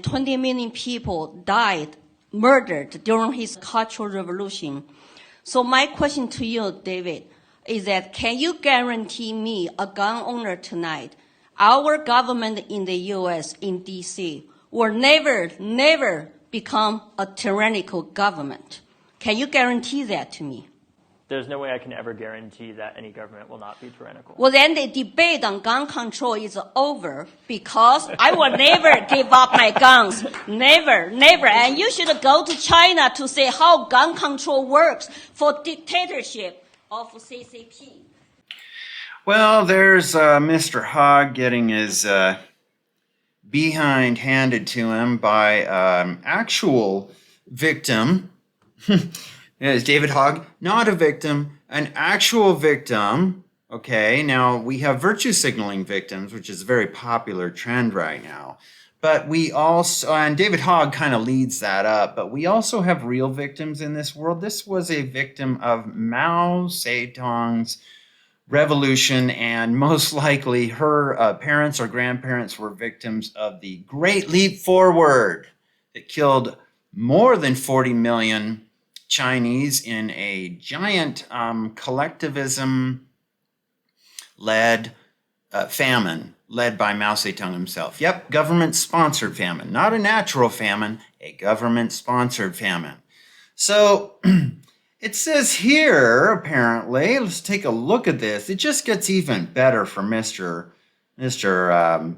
20 million people died, murdered during his Cultural Revolution. So my question to you, David, is that can you guarantee me, a gun owner tonight, our government in the U.S., in D.C., will never become a tyrannical government? Can you guarantee that to me? There's no way I can ever guarantee that any government will not be tyrannical. Well, then the debate on gun control is over, because I will never give up my guns. Never. And you should go to China to see how gun control works for dictatorship of CCP. Well, there's Mr. Hogg getting his behind handed to him by actual victim. Is David Hogg not a victim, an actual victim? Okay, now we have virtue signaling victims, which is a very popular trend right now. But we also, and David Hogg kind of leads that up, but we also have real victims in this world. This was a victim of Mao Zedong's revolution, and most likely her parents or grandparents were victims of the Great Leap Forward that killed more than 40 million Chinese in a giant collectivism-led famine led by Mao Zedong himself. Yep, government-sponsored famine, not a natural famine, a government-sponsored famine. So it says here, apparently, let's take a look at this. It just gets even better for Mr. the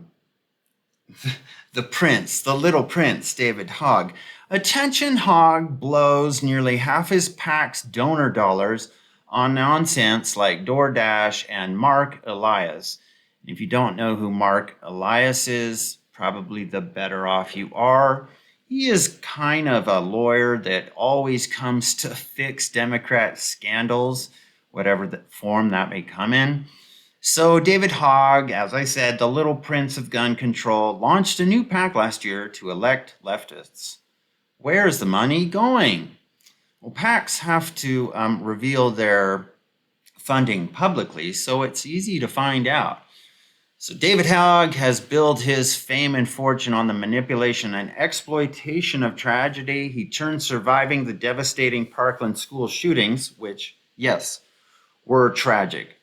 Prince, the Little Prince, David Hogg. Attention Hogg blows nearly half his PAC's donor dollars on nonsense like DoorDash and Mark Elias. If you don't know who Mark Elias is, probably the better off you are. He is kind of a lawyer that always comes to fix Democrat scandals, whatever the form that may come in. So David Hogg, as I said, the Little Prince of gun control, launched a new PAC last year to elect leftists. Where's the money going? Well, PACs have to reveal their funding publicly, so it's easy to find out. So David Hogg has built his fame and fortune on the manipulation and exploitation of tragedy. He turned surviving the devastating Parkland school shootings, which, yes, were tragic,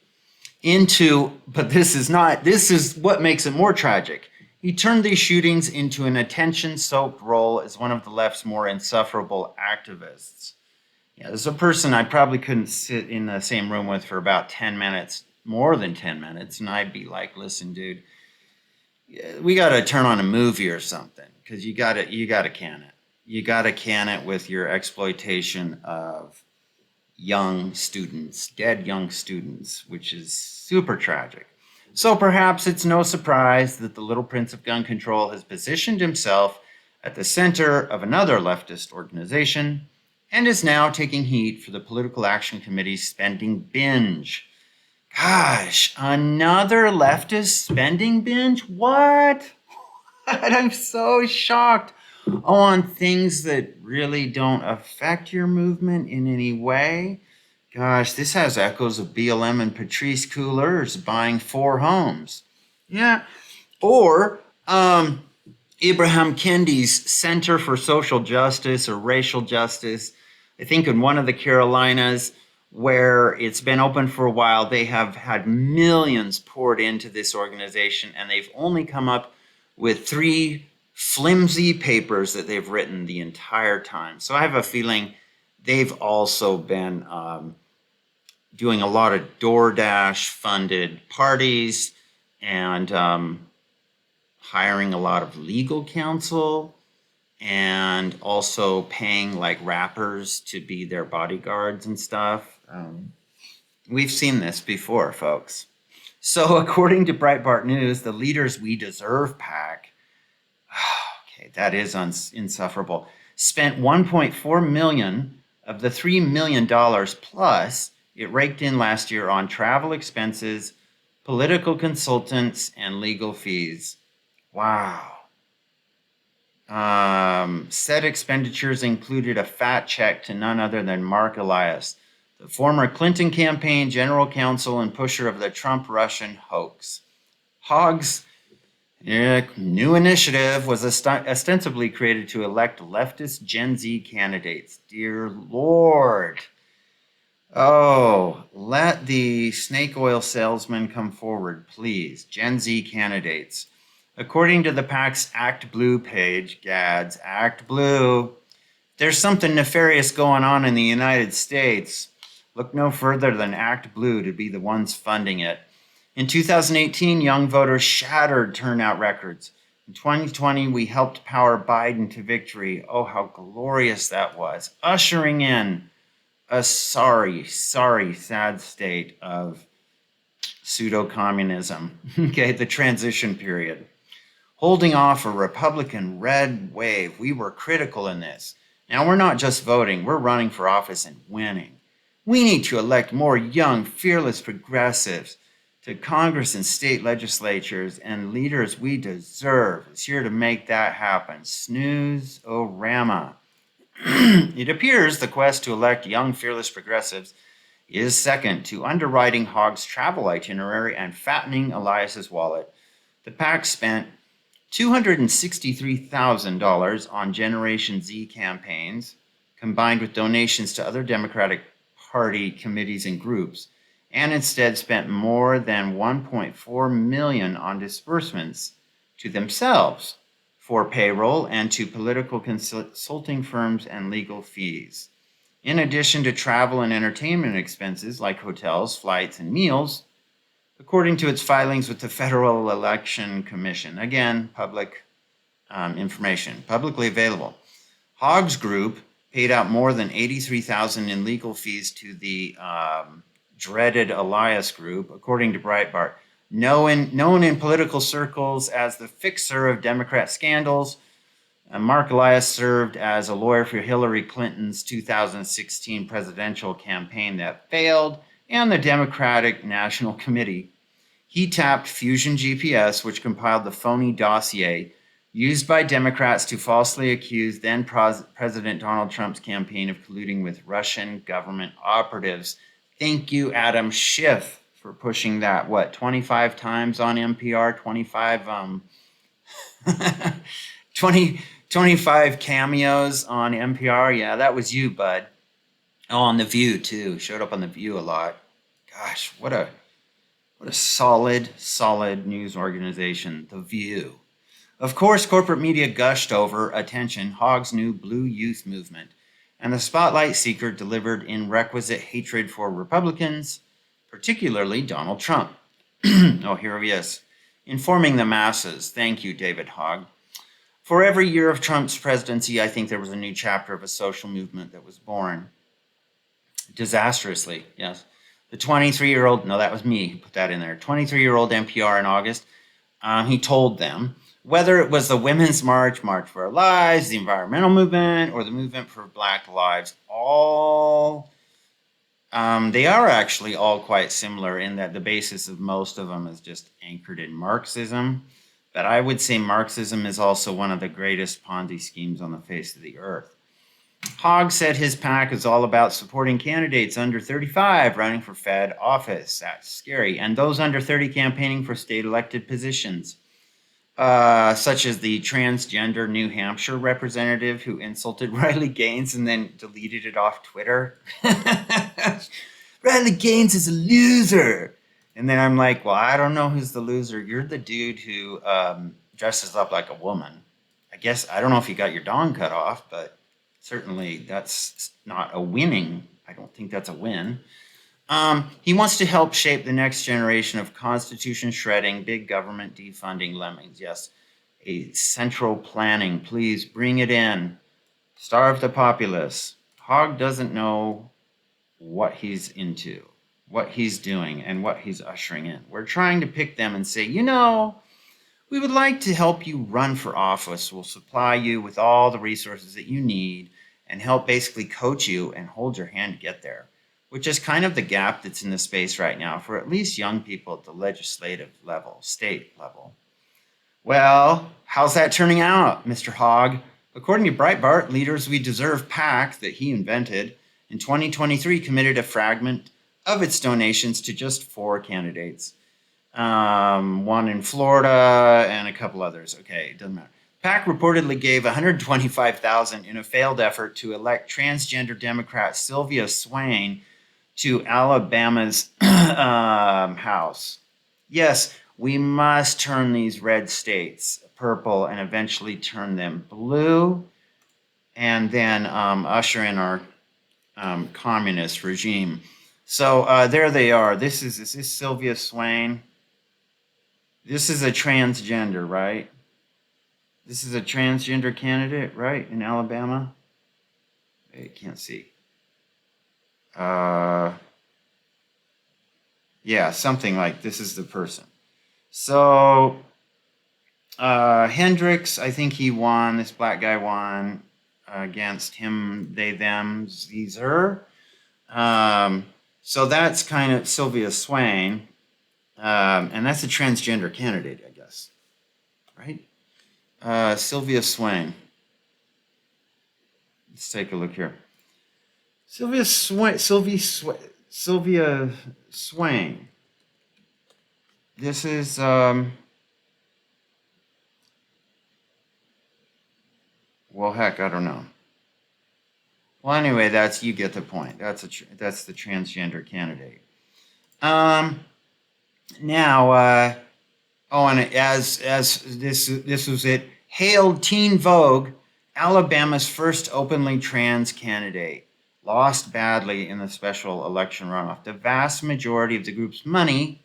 but this is what makes it more tragic. He turned these shootings into an attention-soaked role as one of the left's more insufferable activists. Yeah, this is a person I probably couldn't sit in the same room with for about 10 minutes, more than 10 minutes, and I'd be like, listen, dude, we got to turn on a movie or something, because you got to can it. You got to can it with your exploitation of young students, dead young students, which is super tragic. So perhaps it's no surprise that the Little Prince of Gun Control has positioned himself at the center of another leftist organization and is now taking heat for the Political Action Committee's spending binge. Gosh, another leftist spending binge? What? I'm so shocked on things that really don't affect your movement in any way. Gosh, this has echoes of BLM and Patrice Cullors buying 4 homes. Yeah. Or Ibrahim Kendi's Center for Social Justice or Racial Justice. I think in one of the Carolinas, where it's been open for a while, they have had millions poured into this organization, and they've only come up with 3 flimsy papers that they've written the entire time. So I have a feeling they've also been doing a lot of DoorDash funded parties and hiring a lot of legal counsel and also paying like rappers to be their bodyguards and stuff. We've seen this before, folks. So according to Breitbart News, the Leaders We Deserve PAC, okay, that is insufferable, spent $1.4 million of the $3 million plus it raked in last year on travel expenses, political consultants, and legal fees. Wow. Said expenditures included a fat check to none other than Mark Elias, the former Clinton campaign general counsel and pusher of the Trump-Russian hoax. Hogg's New initiative was ostensibly created to elect leftist Gen Z candidates. Dear Lord. Oh, let the snake oil salesman come forward, please. Gen Z candidates. According to the PAC's Act Blue page, Gads, Act Blue, there's something nefarious going on in the United States. Look no further than Act Blue to be the ones funding it. In 2018, young voters shattered turnout records. In 2020, we helped power Biden to victory. Oh, how glorious that was. Ushering in a sorry, sad state of pseudo-communism. Okay, the transition period. Holding off a Republican red wave. We were critical in this. Now we're not just voting, we're running for office and winning. We need to elect more young, fearless progressives to Congress and state legislatures, and leaders we deserve is here to make that happen. Snooze-o-rama. It appears the quest to elect young, fearless progressives is second to underwriting Hogg's travel itinerary and fattening Elias's wallet. The PAC spent $263,000 on Generation Z campaigns, combined with donations to other Democratic Party committees and groups, and instead spent more than $1.4 million on disbursements to themselves for payroll and to political consulting firms and legal fees. In addition to travel and entertainment expenses like hotels, flights, and meals, according to its filings with the Federal Election Commission. Again, public information, publicly available. Hogg's group paid out more than $83,000 in legal fees to the dreaded Elias group, according to Breitbart. Known in political circles as the fixer of Democrat scandals, Mark Elias served as a lawyer for Hillary Clinton's 2016 presidential campaign that failed and the Democratic National Committee. He tapped Fusion GPS, which compiled the phony dossier used by Democrats to falsely accuse then President Donald Trump's campaign of colluding with Russian government operatives. Thank you, Adam Schiff, for pushing that, 25 times on NPR, 25 cameos on NPR. Yeah, that was you, bud. Oh, on The View, too. Showed up on The View a lot. Gosh, what a solid news organization, The View. Of course, corporate media gushed over attention Hogg's new Blue Youth Movement, and the spotlight seeker delivered in requisite hatred for Republicans, particularly Donald Trump. Oh, here he is. Informing the masses. Thank you, David Hogg. For every year of Trump's presidency, I think there was a new chapter of a social movement that was born. Disastrously, yes. The 23-year-old, no, that was me who put that in there, 23-year-old NPR in August, he told them, whether it was the Women's March, March for Our Lives, the environmental movement, or the movement for Black lives, they are actually all quite similar in that the basis of most of them is just anchored in Marxism. But I would say Marxism is also one of the greatest Ponzi schemes on the face of the earth. Hogg said his PAC is all about supporting candidates under 35 running for Fed office. That's scary. And those under 30 campaigning for state elected positions, such as the transgender New Hampshire representative who insulted Riley Gaines and then deleted it off Twitter. Riley Gaines is a loser. And then I'm like, well, I don't know who's the loser. You're the dude who dresses up like a woman. I guess, I don't know if you got your dong cut off, but certainly that's not a winning. I don't think that's a win. He wants to help shape the next generation of constitution shredding, big government defunding lemmings. Yes, a central planning. Please bring it in. Starve the populace. Hogg doesn't know what he's into, what he's doing, and what he's ushering in. We're trying to pick them and say, we would like to help you run for office. We'll supply you with all the resources that you need and help basically coach you and hold your hand to get there, which is kind of the gap that's in the space right now for at least young people at the legislative level, state level. Well, how's that turning out, Mr. Hogg? According to Breitbart, Leaders We Deserve PAC that he invented in 2023 committed a fragment of its donations to just 4 candidates. one in Florida, and a couple others. Okay, it doesn't matter. PAC reportedly gave $125,000 in a failed effort to elect transgender Democrat Sylvia Swain to Alabama's House. Yes, we must turn these red states purple and eventually turn them blue, and then usher in our communist regime. So there they are. Is this Sylvia Swain? This is a transgender, right? This is a transgender candidate, right, in Alabama? I can't see. Yeah, something like this is the person. So Hendricks, I think he won. This black guy won against him, they, them, these, her. So that's kind of Sylvia Swain. And that's a transgender candidate, I guess. Right? Sylvia Swain. Let's take a look here. Sylvia Swain. This is well, heck, I don't know. Well, anyway, you get the point. That's the transgender candidate. Now, and as this was it, hailed Teen Vogue, Alabama's first openly trans candidate, lost badly in the special election runoff. The vast majority of the group's money,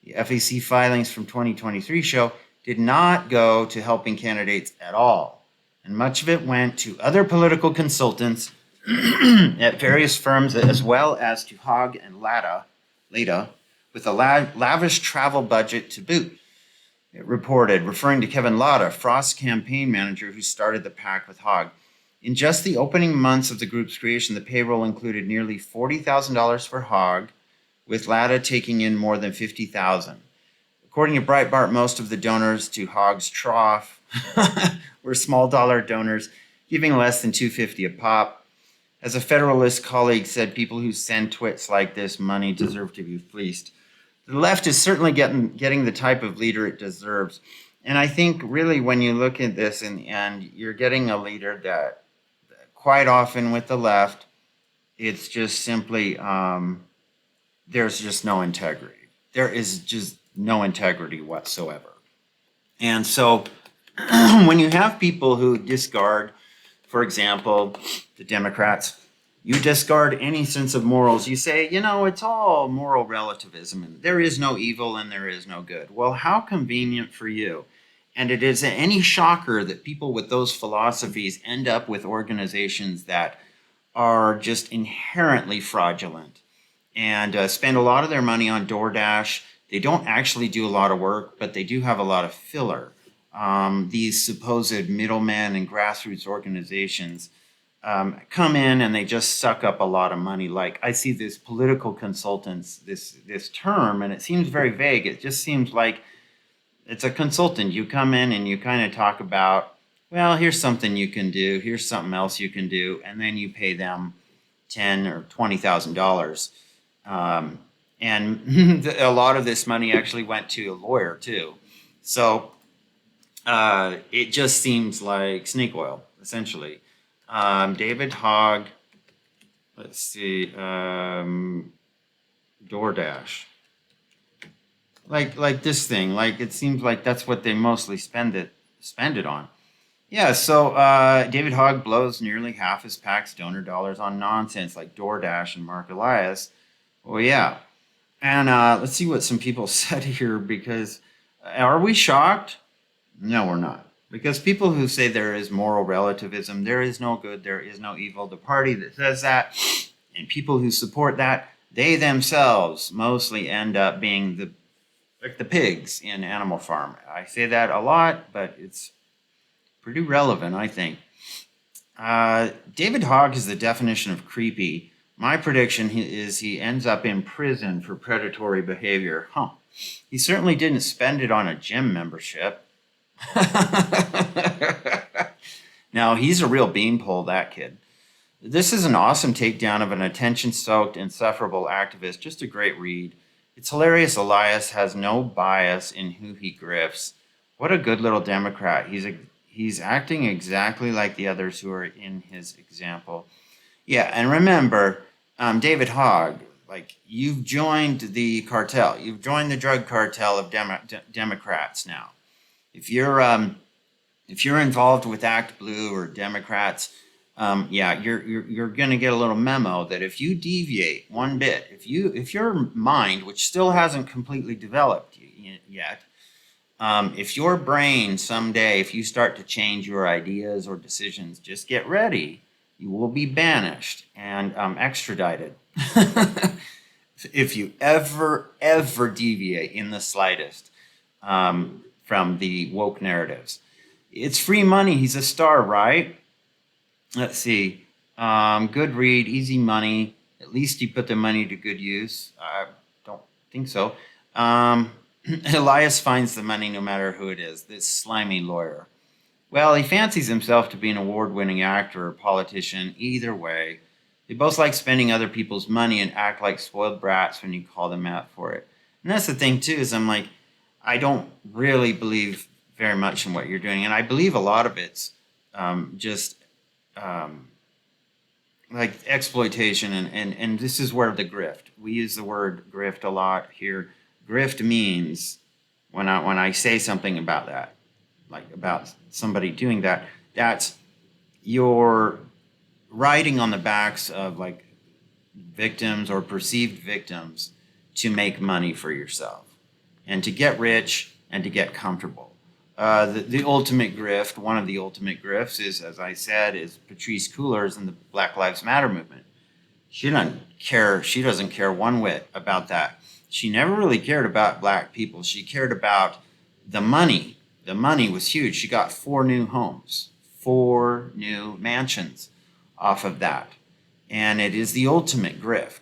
the FEC filings from 2023 show, did not go to helping candidates at all, and much of it went to other political consultants at various firms, as well as to Hogg and Lada, with a lavish travel budget to boot. It reported, referring to Kevin Lada, Frost's campaign manager who started the PAC with Hogg. In just the opening months of the group's creation, the payroll included nearly $40,000 for Hogg, with Lada taking in more than $50,000. According to Breitbart, most of the donors to Hogg's trough were small dollar donors, giving less than $250 a pop. As a Federalist colleague said, people who send twits like this money deserve to be fleeced. The left is certainly getting the type of leader it deserves. And I think really when you look at this and you're getting a leader that quite often with the left, it's just simply, there's just no integrity. There is just no integrity whatsoever. And so when you have people who discard, for example, the Democrats, you discard any sense of morals. You say, it's all moral relativism, and there is no evil and there is no good. Well, how convenient for you. And it is any shocker that people with those philosophies end up with organizations that are just inherently fraudulent and spend a lot of their money on DoorDash. They don't actually do a lot of work, but they do have a lot of filler. These supposed middlemen and grassroots organizations come in and they just suck up a lot of money. Like I see this political consultants, this term, and it seems very vague. It just seems like it's a consultant. You come in and you kind of talk about, well, here's something you can do, here's something else you can do, and then you pay them $10,000 or $20,000. And a lot of this money actually went to a lawyer too. So it just seems like snake oil, essentially. David Hogg, let's see, DoorDash. Like this thing, it seems like that's what they mostly spend it on. Yeah, so David Hogg blows nearly half his PAC's donor dollars on nonsense like DoorDash and Mark Elias. Well, yeah. And let's see what some people said here, because are we shocked? No, we're not. Because people who say there is moral relativism, there is no good, there is no evil, the party that says that, and people who support that, they themselves mostly end up being the pigs in Animal Farm. I say that a lot, but it's pretty relevant, I think. David Hogg is the definition of creepy. My prediction is he ends up in prison for predatory behavior. He certainly didn't spend it on a gym membership. Now, he's a real beanpole, that kid. This is an awesome takedown of an attention-soaked, insufferable activist. Just a great read. It's hilarious Elias has no bias in who he grifts. What a good little Democrat. He's acting exactly like the others who are in his example. Yeah, and remember, David Hogg, like, you've joined the cartel. You've joined the drug cartel of Democrats now. If you're involved with Act Blue or Democrats, you're going to get a little memo that if you deviate one bit, if your mind, which still hasn't completely developed yet, if your brain someday, if you start to change your ideas or decisions, just get ready. You will be banished and extradited if you ever deviate in the slightest from the woke narratives. It's free money. He's a star, right? Let's see. Good read, easy money. At least he put the money to good use. I don't think so. Elias finds the money no matter who it is, this slimy lawyer. Well, he fancies himself to be an award-winning actor or politician. Either way, they both like spending other people's money and act like spoiled brats when you call them out for it. And that's the thing, too, is I'm like, I don't really believe very much in what you're doing. And I believe a lot of it's like exploitation. And this is where the grift. We use the word grift a lot here. Grift means, when I say something about that, like about somebody doing that, that's you're riding on the backs of like victims or perceived victims to make money for yourself and to get rich and to get comfortable. The ultimate grift, one of the ultimate grifts is, as I said, is Patrice Cullors and the Black Lives Matter movement. She doesn't care one whit about that. She never really cared about black people. She cared about the money. The money was huge. She got 4 new homes, 4 new mansions off of that. And it is the ultimate grift.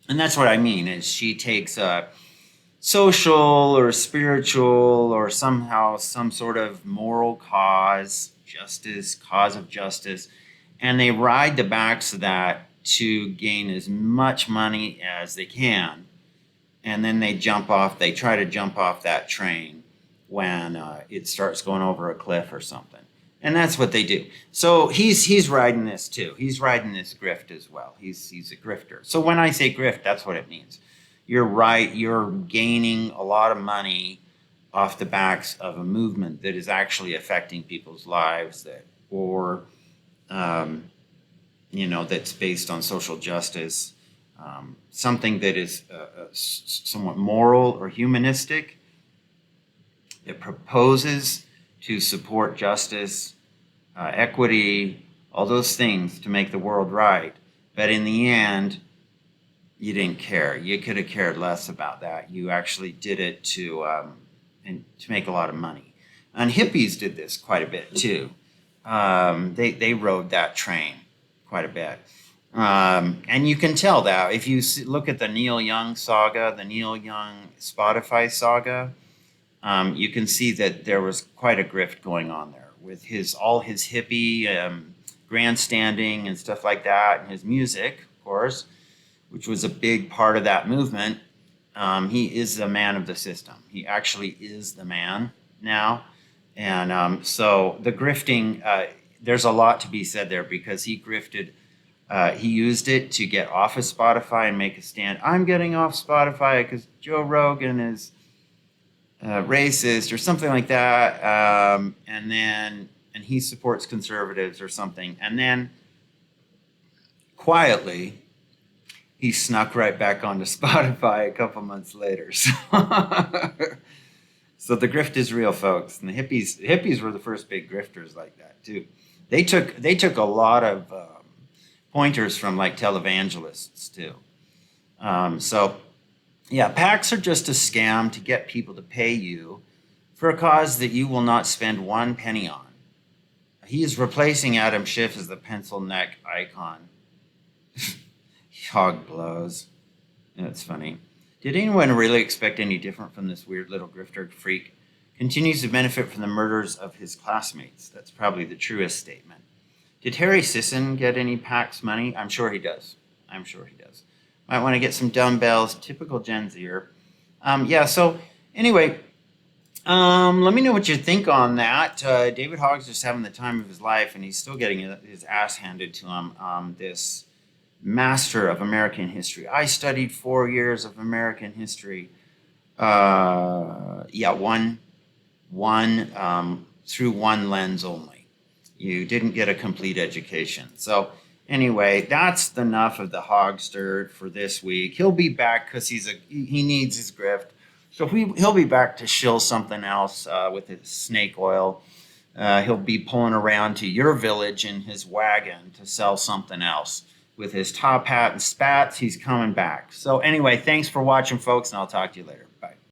And that's what I mean, is she takes a social or spiritual or somehow some sort of moral cause of justice, and they ride the backs of that to gain as much money as they can. And then they try to jump off that train when it starts going over a cliff or something. And that's what they do. So he's riding this too. He's riding this grift as well. He's a grifter. So when I say grift, that's what it means. You're right. You're gaining a lot of money off the backs of a movement that is actually affecting people's lives, that's based on social justice, something that is somewhat moral or humanistic. It proposes to support justice, equity, all those things to make the world right. But in the end, you didn't care. You could have cared less about that. You actually did it to make a lot of money. And hippies did this quite a bit too. They rode that train quite a bit. And you can tell that if you look at the Neil Young saga, the Neil Young Spotify saga, you can see that there was quite a grift going on there with all his hippie grandstanding and stuff like that, and his music, of course, which was a big part of that movement. He is the man of the system. He actually is the man now. And so the grifting, there's a lot to be said there, because he grifted. He used it to get off of Spotify and make a stand. I'm getting off Spotify because Joe Rogan is racist or something like that. And he supports conservatives or something. And then quietly, he snuck right back onto Spotify a couple months later. So the grift is real, folks. And the hippies were the first big grifters like that too. They took a lot of pointers from like televangelists too. PACs are just a scam to get people to pay you for a cause that you will not spend 1 penny on. He is replacing Adam Schiff as the pencil neck icon. Hog blows. That's funny. Did anyone really expect any different from this weird little grifter freak? Continues to benefit from the murders of his classmates. That's probably the truest statement. Did Harry Sisson get any PACs money? I'm sure he does. Might want to get some dumbbells. Typical Gen Zer. Yeah, so anyway, let me know what you think on that. David Hogg's just having the time of his life, and he's still getting his ass handed to him. This master of American history. I studied 4 years of American history. Yeah, through one lens only. You didn't get a complete education. So anyway, that's enough of the Hogster for this week. He'll be back because he needs his grift. So he'll be back to shill something else with his snake oil. He'll be pulling around to your village in his wagon to sell something else. With his top hat and spats, he's coming back. So anyway, thanks for watching, folks, and I'll talk to you later. Bye.